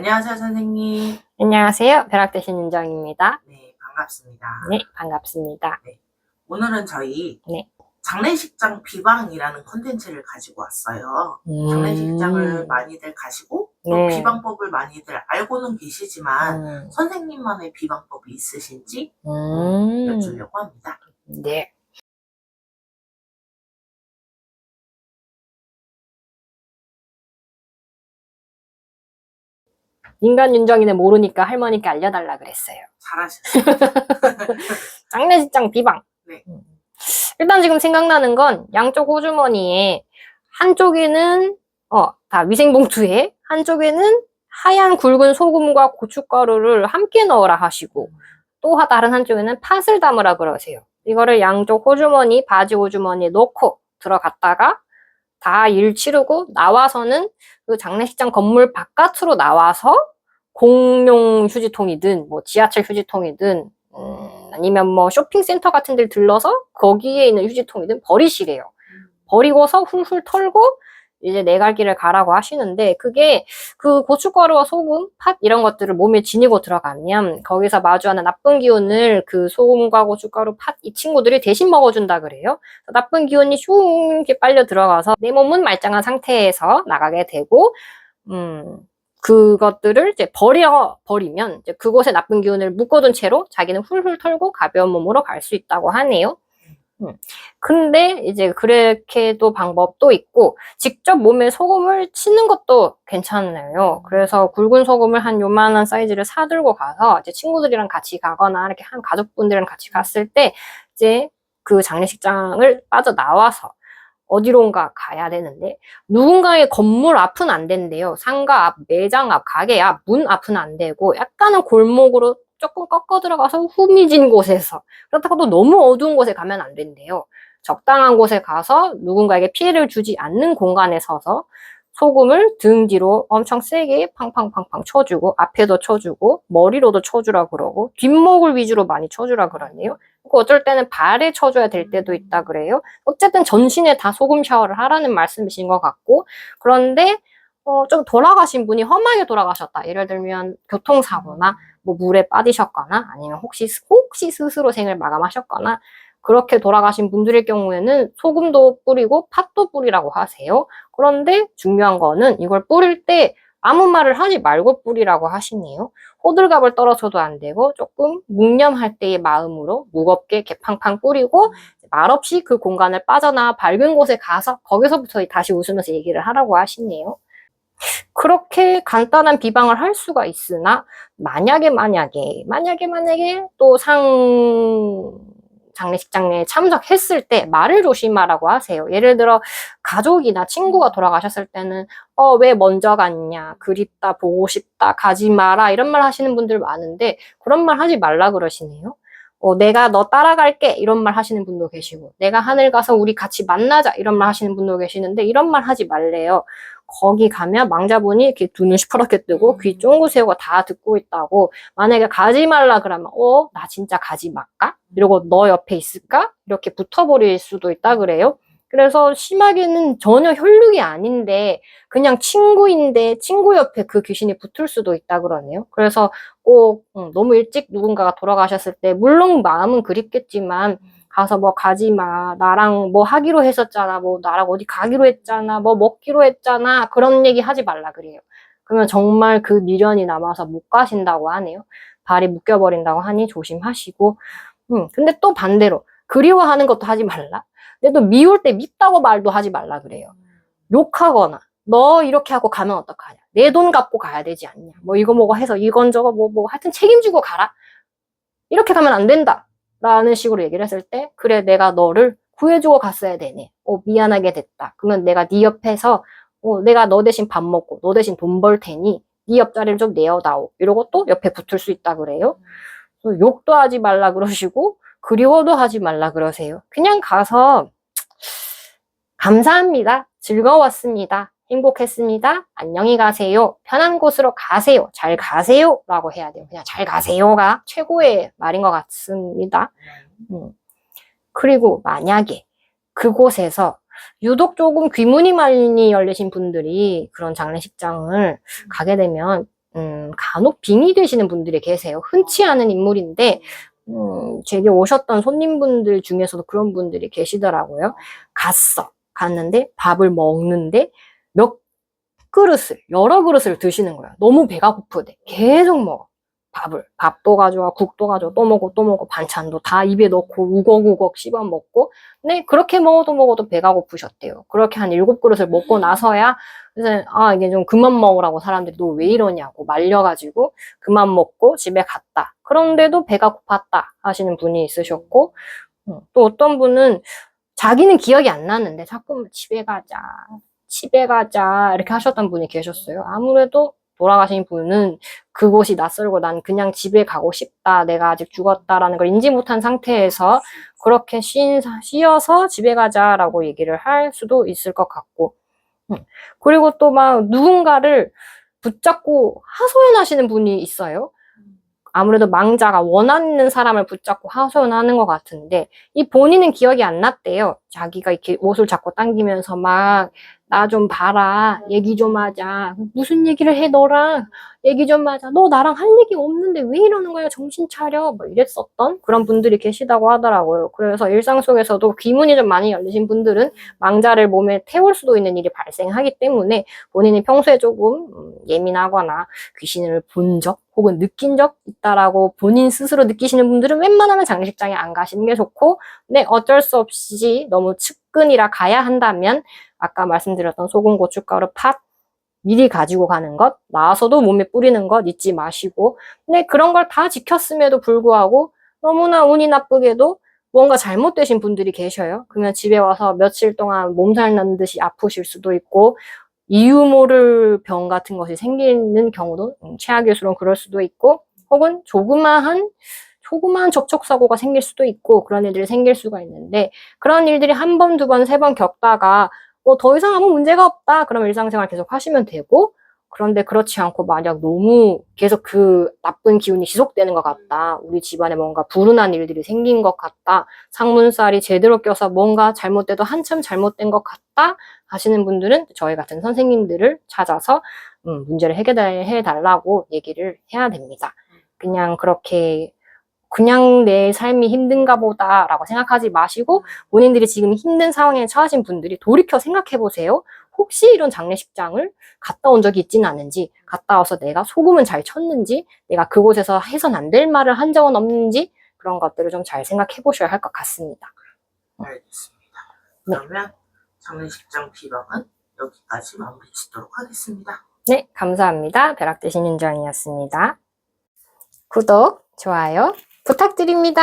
안녕하세요, 선생님. 안녕하세요. 벼락대신 윤정입니다. 네, 반갑습니다. 네, 반갑습니다. 네, 오늘은 저희 네. 장례식장 비방이라는 콘텐츠를 가지고 왔어요. 장례식장을 많이들 가시고 또 네. 비방법을 많이들 알고는 계시지만 선생님만의 비방법이 있으신지 여쭈려고 합니다. 네. 인간 윤정이는 모르니까 할머니께 알려달라 그랬어요. 잘하셨어요. 장례식장 비방. 네. 일단 지금 생각나는 건 양쪽 호주머니에 한쪽에는 다 위생봉투에 한쪽에는 하얀 굵은 소금과 고춧가루를 함께 넣으라 하시고 또 다른 한쪽에는 팥을 담으라 그러세요. 이거를 양쪽 호주머니, 바지 호주머니에 넣고 들어갔다가 다 일 치르고 나와서는 그 장례식장 건물 바깥으로 나와서 공용 휴지통이든 뭐 지하철 휴지통이든 아니면 뭐 쇼핑센터 같은 데를 들러서 거기에 있는 휴지통이든 버리시래요. 버리고서 훌훌 털고 이제 내 갈 길을 가라고 하시는데, 그게 그 고춧가루와 소금, 팥 이런 것들을 몸에 지니고 들어가면 거기서 마주하는 나쁜 기운을 그 소금과 고춧가루, 팥 이 친구들이 대신 먹어준다 그래요. 나쁜 기운이 슝 이렇게 빨려 들어가서 내 몸은 말짱한 상태에서 나가게 되고, 그것들을 이제 버리면 이제 그곳에 나쁜 기운을 묶어둔 채로 자기는 훌훌 털고 가벼운 몸으로 갈 수 있다고 하네요. 근데 이제 그렇게도 방법도 있고 직접 몸에 소금을 치는 것도 괜찮아요. 그래서 굵은 소금을 한 요만한 사이즈를 사들고 가서 이제 친구들이랑 같이 가거나 이렇게 한 가족분들이랑 같이 갔을 때 이제 그 장례식장을 빠져나와서 어디론가 가야 되는데 누군가의 건물 앞은 안 된대요. 상가 앞, 매장 앞, 가게 앞, 문 앞은 안 되고 약간은 골목으로 조금 꺾어 들어가서 후미진 곳에서, 그렇다고 또 너무 어두운 곳에 가면 안 된대요. 적당한 곳에 가서 누군가에게 피해를 주지 않는 공간에 서서 소금을 등 뒤로 엄청 세게 팡팡팡팡 쳐주고 앞에도 쳐주고 머리로도 쳐주라 그러고 뒷목을 위주로 많이 쳐주라 그러네요. 어쩔 때는 발에 쳐줘야 될 때도 있다 그래요. 어쨌든 전신에 다 소금 샤워를 하라는 말씀이신 것 같고, 그런데 좀 돌아가신 분이 험하게 돌아가셨다. 예를 들면 교통사고나 뭐 물에 빠지셨거나 아니면 혹시 스스로 생을 마감하셨거나 그렇게 돌아가신 분들의 경우에는 소금도 뿌리고 팥도 뿌리라고 하세요. 그런데 중요한 거는 이걸 뿌릴 때 아무 말을 하지 말고 뿌리라고 하시네요. 호들갑을 떨어서도 안 되고 조금 묵념할 때의 마음으로 무겁게 이렇게 팡팡 뿌리고 말없이 그 공간을 빠져나와 밝은 곳에 가서 거기서부터 다시 웃으면서 얘기를 하라고 하시네요. 그렇게 간단한 비방을 할 수가 있으나 만약에 또 장례식장에 참석했을 때 말을 조심하라고 하세요. 예를 들어 가족이나 친구가 돌아가셨을 때는 왜 먼저 갔냐, 그립다, 보고 싶다, 가지 마라 이런 말 하시는 분들 많은데 그런 말 하지 말라 그러시네요. 내가 너 따라갈게 이런 말 하시는 분도 계시고 내가 하늘 가서 우리 같이 만나자 이런 말 하시는 분도 계시는데 이런 말 하지 말래요. 거기 가면 망자분이 이렇게 두 눈 시퍼렇게 뜨고 귀 쫑긋 세우고 다 듣고 있다고. 만약에 가지 말라 그러면 나 진짜 가지 말까? 이러고 너 옆에 있을까? 이렇게 붙어버릴 수도 있다 그래요. 그래서 심하게는 전혀 혈육이 아닌데 그냥 친구인데 친구 옆에 그 귀신이 붙을 수도 있다 그러네요. 그래서 꼭 너무 일찍 누군가가 돌아가셨을 때 물론 마음은 그립겠지만 가서 뭐 가지 마, 나랑 뭐 하기로 했었잖아, 뭐 나랑 어디 가기로 했잖아, 뭐 먹기로 했잖아, 그런 얘기 하지 말라 그래요. 그러면 정말 그 미련이 남아서 못 가신다고 하네요. 발이 묶여버린다고 하니 조심하시고. 근데 또 반대로 그리워하는 것도 하지 말라. 근데 또 미울 때 밉다고 말도 하지 말라 그래요. 욕하거나 너 이렇게 하고 가면 어떡하냐, 내 돈 갚고 가야 되지 않냐, 뭐 이거 뭐고 해서 이건저거 뭐 하여튼 책임지고 가라, 이렇게 가면 안 된다 라는 식으로 얘기를 했을 때, 그래 내가 너를 구해주고 갔어야 되네, 미안하게 됐다, 그러면 내가 네 옆에서 내가 너 대신 밥 먹고 너 대신 돈 벌 테니 네 옆자리를 좀 내어다오 이러고 또 옆에 붙을 수 있다 그래요. 욕도 하지 말라 그러시고 그리워도 하지 말라 그러세요. 그냥 가서 감사합니다, 즐거웠습니다, 행복했습니다, 안녕히 가세요, 편한 곳으로 가세요, 잘 가세요 라고 해야 돼요. 그냥 잘 가세요가 최고의 말인 것 같습니다. 그리고 만약에 그곳에서 유독 조금 귀문이 많이 열리신 분들이 그런 장례식장을 가게 되면 간혹 빙의 되시는 분들이 계세요. 흔치 않은 인물인데 제게 오셨던 손님분들 중에서도 그런 분들이 계시더라고요. 갔는데 밥을 먹는데 몇 여러 그릇을 드시는 거예요. 너무 배가 고프대. 계속 먹어. 밥도 가져와, 국도 가져와, 또 먹고, 반찬도 다 입에 넣고, 우걱우걱 씹어 먹고, 네, 그렇게 먹어도 배가 고프셨대요. 그렇게 한 7그릇을 먹고 나서야, 이제, 이게 좀 그만 먹으라고 사람들이 너 왜 이러냐고 말려가지고, 그만 먹고 집에 갔다. 그런데도 배가 고팠다 하시는 분이 있으셨고, 또 어떤 분은 자기는 기억이 안 나는데 자꾸 집에 가자 이렇게 하셨던 분이 계셨어요. 아무래도 돌아가신 분은 그곳이 낯설고 난 그냥 집에 가고 싶다, 내가 아직 죽었다라는 걸 인지 못한 상태에서 그렇게 쉬어서 집에 가자라고 얘기를 할 수도 있을 것 같고, 그리고 또 막 누군가를 붙잡고 하소연하시는 분이 있어요. 아무래도 망자가 원하는 사람을 붙잡고 하소연하는 것 같은데, 이 본인은 기억이 안 났대요. 자기가 이렇게 옷을 잡고 당기면서 막, 나 좀 봐라, 얘기 좀 하자. 무슨 얘기를 해, 너랑? 얘기 좀 하자. 너 나랑 할 얘기 없는데 왜 이러는 거야? 정신 차려. 뭐 이랬었던 그런 분들이 계시다고 하더라고요. 그래서 일상 속에서도 귀문이 좀 많이 열리신 분들은 망자를 몸에 태울 수도 있는 일이 발생하기 때문에 본인이 평소에 조금 예민하거나 귀신을 본 적 혹은 느낀 적 있다라고 본인 스스로 느끼시는 분들은 웬만하면 장례식장에 안 가시는 게 좋고, 네, 어쩔 수 없이 너무 측근이라 가야 한다면 아까 말씀드렸던 소금, 고춧가루, 팥 미리 가지고 가는 것, 나와서도 몸에 뿌리는 것 잊지 마시고, 네, 그런 걸 다 지켰음에도 불구하고 너무나 운이 나쁘게도 뭔가 잘못되신 분들이 계셔요. 그러면 집에 와서 며칠 동안 몸살 난 듯이 아프실 수도 있고, 이유 모를 병 같은 것이 생기는 경우도 최악일수록 그럴 수도 있고, 혹은 조그마한 접촉사고가 생길 수도 있고, 그런 일들이 생길 수가 있는데, 그런 일들이 한 번, 두 번, 세 번 겪다가 더 이상 아무 문제가 없다, 그럼 일상생활 계속 하시면 되고, 그런데 그렇지 않고 만약 너무 계속 그 나쁜 기운이 지속되는 것 같다, 우리 집안에 뭔가 불운한 일들이 생긴 것 같다, 상문살이 제대로 껴서 뭔가 잘못돼도 한참 잘못된 것 같다 하시는 분들은 저희 같은 선생님들을 찾아서 문제를 해결해 달라고 얘기를 해야 됩니다. 그냥 내 삶이 힘든가 보다라고 생각하지 마시고, 본인들이 지금 힘든 상황에 처하신 분들이 돌이켜 생각해 보세요. 혹시 이런 장례식장을 갔다 온 적이 있지는 않은지, 갔다 와서 내가 소금은 잘 쳤는지, 내가 그곳에서 해선 안 될 말을 한 적은 없는지, 그런 것들을 좀 잘 생각해 보셔야 할 것 같습니다. 알겠습니다. 그러면 장례식장 비방은 여기까지 마무리 짓도록 하겠습니다. 네, 감사합니다. 벼락대신 윤정이었습니다. 구독, 좋아요 부탁드립니다.